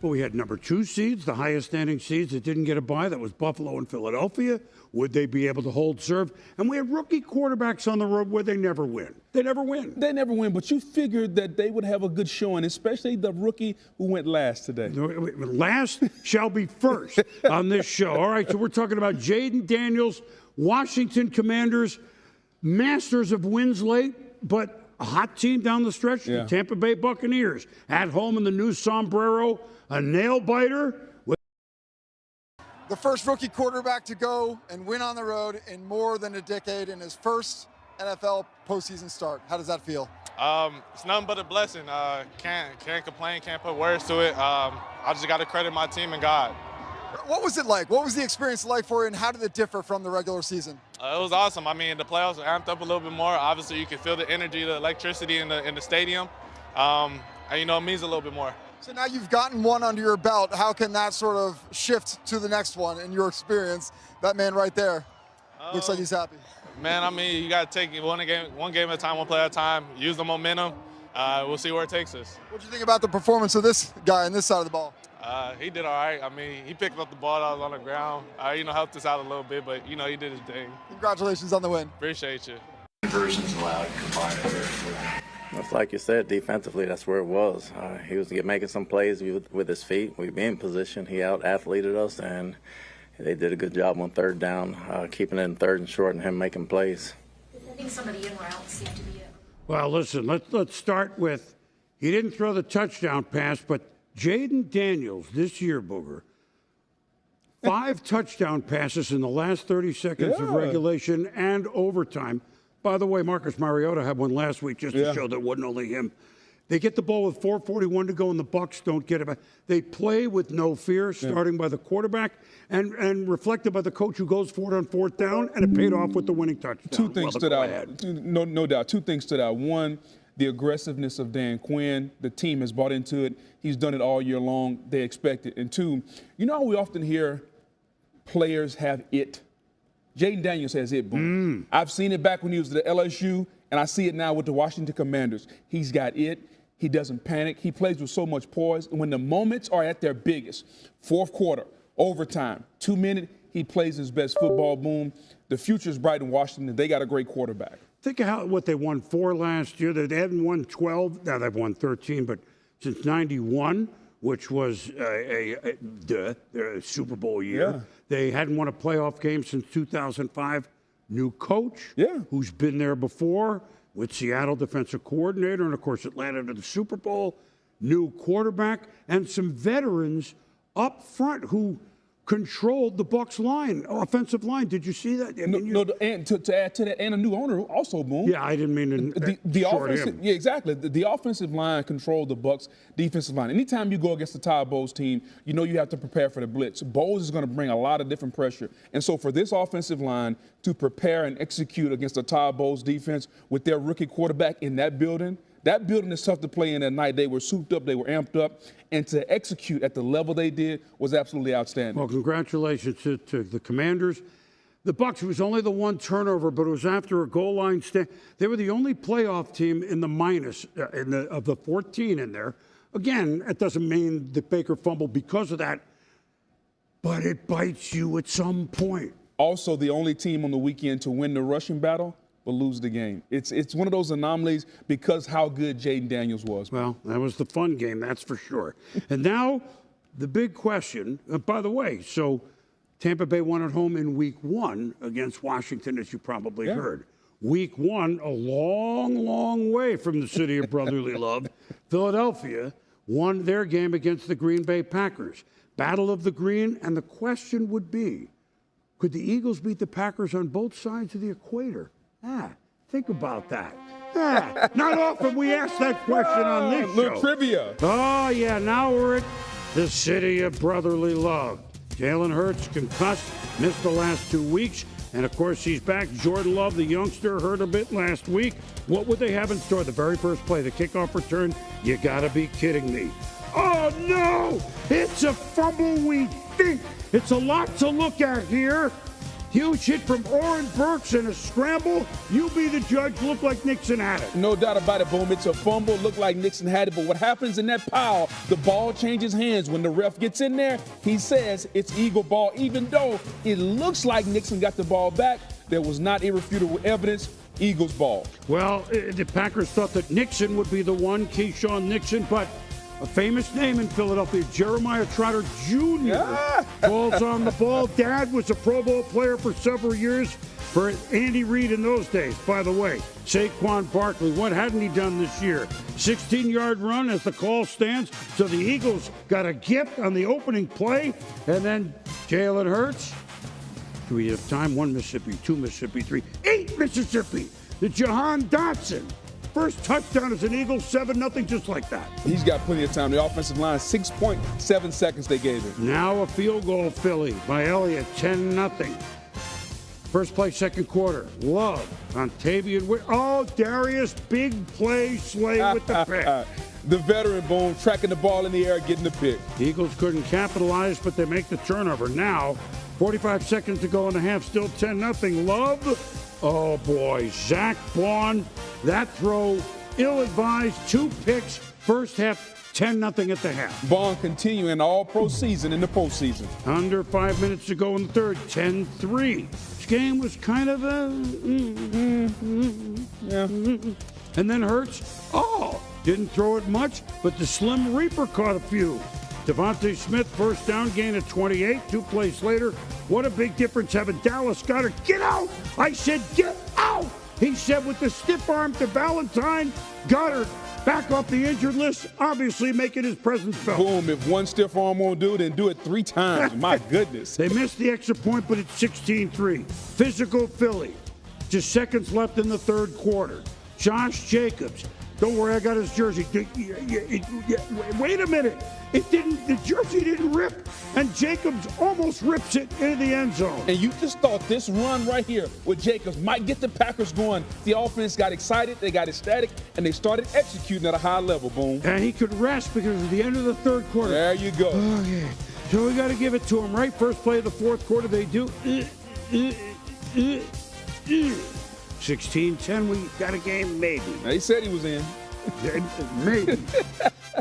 But we had number 2 seeds, the highest standing seeds that didn't get a bye. That was Buffalo and Philadelphia. Would they be able to hold serve? And we had rookie quarterbacks on the road where they never win. They never win. They never win, but you figured that they would have a good showing, especially the rookie who went last today. Last shall be first on this show. All right, so we're talking about Jayden Daniels, Washington Commanders, masters of wins late, but a hot team down the stretch, the Tampa Bay Buccaneers, at home in the new sombrero, a nail-biter. The first rookie quarterback to go and win on the road in more than a decade in his first NFL postseason start. How does that feel? It's nothing but a blessing. Can't complain, can't put words to it. I just got to credit my team and God. What was it like? What was the experience like for you, and how did it differ from the regular season? It was awesome. I mean, the playoffs were amped up a little bit more. Obviously, you can feel the energy, the electricity in the stadium. And, you know, it means a little bit more. So now you've gotten one under your belt. How can that sort of shift to the next one in your experience? That man right there looks like he's happy. Man, I mean, you got to take one game at a time, one play at a time, use the momentum. We'll see where it takes us. What do you think about the performance of this guy on this side of the ball? He did all right. I mean, he picked up the ball that was on the ground. Helped us out a little bit, but, he did his thing. Congratulations on the win. Appreciate you. Conversions allowed combined. That's like you said, defensively, that's where it was. He was making some plays with his feet. We'd be in position. He out-athleted us, and they did a good job on third down, keeping it in third and short and him making plays. I think somebody in or out seemed to be it. Well, listen, let's start with, he didn't throw the touchdown pass, but Jayden Daniels this year, Booger, 5 touchdown passes in the last 30 seconds of regulation and overtime. By the way, Marcus Mariota had one last week just to show that it wasn't only him. They get the ball with 4:41 to go, and the Bucs don't get it back. They play with no fear, starting by the quarterback and reflected by the coach who goes for it on 4th down, and it paid off with the winning touchdown. Two things stood out. No doubt. 2 things stood out. One, the aggressiveness of Dan Quinn. The team has bought into it. He's done it all year long. They expect it. And 2, you know how we often hear players have it? Jayden Daniels has it, boom. I've seen it back when he was at LSU, and I see it now with the Washington Commanders. He's got it. He doesn't panic. He plays with so much poise. And when the moments are at their biggest, 4th quarter, overtime, 2-minute, he plays his best football, boom. The future's bright in Washington. They got a great quarterback. Think of what they won 4 last year. They hadn't won 12. Now they've won 13, but since 91, which was their Super Bowl year. They hadn't won a playoff game since 2005. New coach, who's been there before with Seattle defensive coordinator, and, of course, Atlanta to the Super Bowl. New quarterback, and some veterans up front who controlled the Bucs line, offensive line. Did you see that? And to add to that, and a new owner also, boom. Yeah, I didn't mean to the short offensive, him. Yeah, exactly. The offensive line controlled the Bucs' defensive line. Anytime you go against the Todd Bowles team, you know you have to prepare for the blitz. Bowles is going to bring a lot of different pressure. And so for this offensive line to prepare and execute against the Todd Bowles defense with their rookie quarterback in that building is tough to play in at night. They were souped up, they were amped up, and to execute at the level they did was absolutely outstanding. Well, congratulations to the Commanders. The Bucs, it was only the 1 turnover, but it was after a goal line stand. They were the only playoff team in the minus of the 14 in there. Again, it doesn't mean that Baker fumbled because of that, but it bites you at some point. Also, the only team on the weekend to win the rushing battle but lose the game. It's one of those anomalies because how good Jayden Daniels was. Well, that was the fun game, that's for sure. And now the big question, by the way, so Tampa Bay won at home in week 1 against Washington, as you probably heard. Week 1, a long, long way from the city of brotherly love. Philadelphia won their game against the Green Bay Packers. Battle of the Green, and the question would be, could the Eagles beat the Packers on both sides of the equator? Think about that. Not often we ask that question on this show. Little trivia. Oh, yeah, now we're at the city of brotherly love. Jalen Hurts concussed, missed the last 2 weeks, and, of course, he's back. Jordan Love, the youngster, hurt a bit last week. What would they have in store? The very first play, the kickoff return? You got to be kidding me. Oh, no! It's a fumble, we think. It's a lot to look at here. Huge hit from Oren Burks and a scramble. You be the judge. Looked like Nixon had it. No doubt about it, Boom. It's a fumble. Looked like Nixon had it. But what happens in that pile, the ball changes hands. When the ref gets in there, he says it's Eagle ball. Even though it looks like Nixon got the ball back, there was not irrefutable evidence. Eagles ball. Well, the Packers thought that Nixon would be the one, Keyshawn Nixon, but a famous name in Philadelphia, Jeremiah Trotter Jr. Falls on the ball. Dad was a Pro Bowl player for several years for Andy Reid in those days. By the way, Saquon Barkley, what hadn't he done this year? 16-yard run as the call stands. So the Eagles got a gift on the opening play, and then Jalen Hurts. Do we have time? 1 Mississippi, 2 Mississippi, 3, 8 Mississippi. The Jahan Dotson. First touchdown as an Eagle, 7-0, just like that. He's got plenty of time. The offensive line, 6.7 seconds they gave him. Now a field goal, Philly, by Elliott, 10-0. First play, second quarter. Love on Tavian. Oh, Darius, big play, Slay with the pick. The veteran, Boom, tracking the ball in the air, getting the pick. The Eagles couldn't capitalize, but they make the turnover. Now, 45 seconds to go in the half, still 10-0. Love. Oh, boy. Zach Bond, that throw, ill-advised, 2 picks, first half, 10-0 at the half. Bond continuing all pro season in the postseason. Under 5 minutes to go in the third, 10-3. This game was kind of a... And then Hurts, didn't throw it much, but the Slim Reaper caught a few. Devontae Smith, first down, gain of 28. 2 plays later, what a big difference having Dallas Goedert. Get out! I said get out! He said with the stiff arm to Valentine. Goddard back off the injured list, obviously making his presence felt. Boom, if one stiff arm won't do it, then do it 3 times. My goodness. They missed the extra point, but it's 16-3. Physical Philly. Just seconds left in the third quarter. Josh Jacobs. Don't worry, I got his jersey. Wait a minute. The jersey didn't rip, and Jacobs almost rips it into the end zone. And you just thought this run right here with Jacobs might get the Packers going. The offense got excited, they got ecstatic, and they started executing at a high level, Boom. And he could rest because at the end of the third quarter. There you go. Okay. So we got to give it to him, right? First play of the fourth quarter, they do. 16-10, we got a game, maybe. Now, he said he was in. Maybe.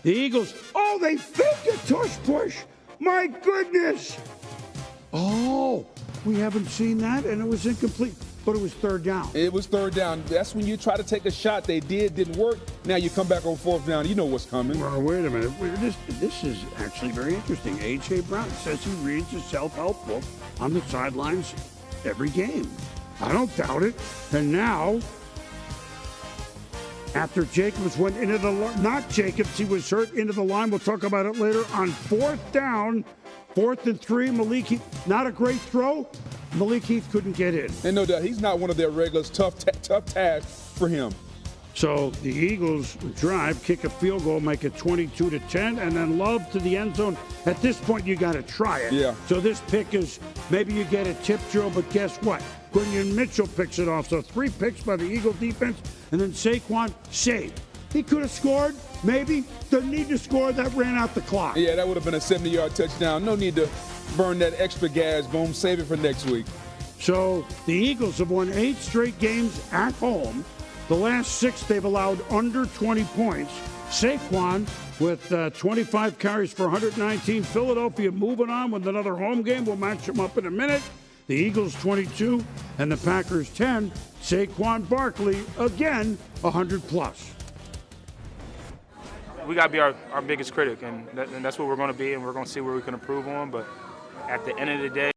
The Eagles, they faked a tush push. My goodness. We haven't seen that, and it was incomplete. But it was third down. It was third down. That's when you try to take a shot. They didn't work. Now you come back on fourth down. You know what's coming. Well, wait a minute. This is actually very interesting. A.J. Brown says he reads a self-help book on the sidelines every game. I don't doubt it. And now, after Jacobs went into the line, not Jacobs, he was hurt into the line. We'll talk about it later. On fourth down, 4th and 3, Malik Heath, not a great throw. Malik Heath couldn't get in. And no doubt, he's not one of their regulars. Tough task for him. So the Eagles drive, kick a field goal, make it 22-10, and then Love to the end zone. At this point, you got to try it. Yeah. So this pick is, maybe you get a tip drill, but guess what? Quinion Mitchell picks it off. So 3 picks by the Eagle defense, and then Saquon saved. He could have scored, maybe. Doesn't need to score. That ran out the clock. Yeah, that would have been a 70-yard touchdown. No need to burn that extra gas. Boom, save it for next week. So the Eagles have won 8 straight games at home. The last 6, they've allowed under 20 points. Saquon with 25 carries for 119. Philadelphia moving on with another home game. We'll match them up in a minute. The Eagles 22 and the Packers 10. Saquon Barkley, again, 100+. We got to be our biggest critic, and that's what we're going to be, and we're going to see where we can improve on. But at the end of the day,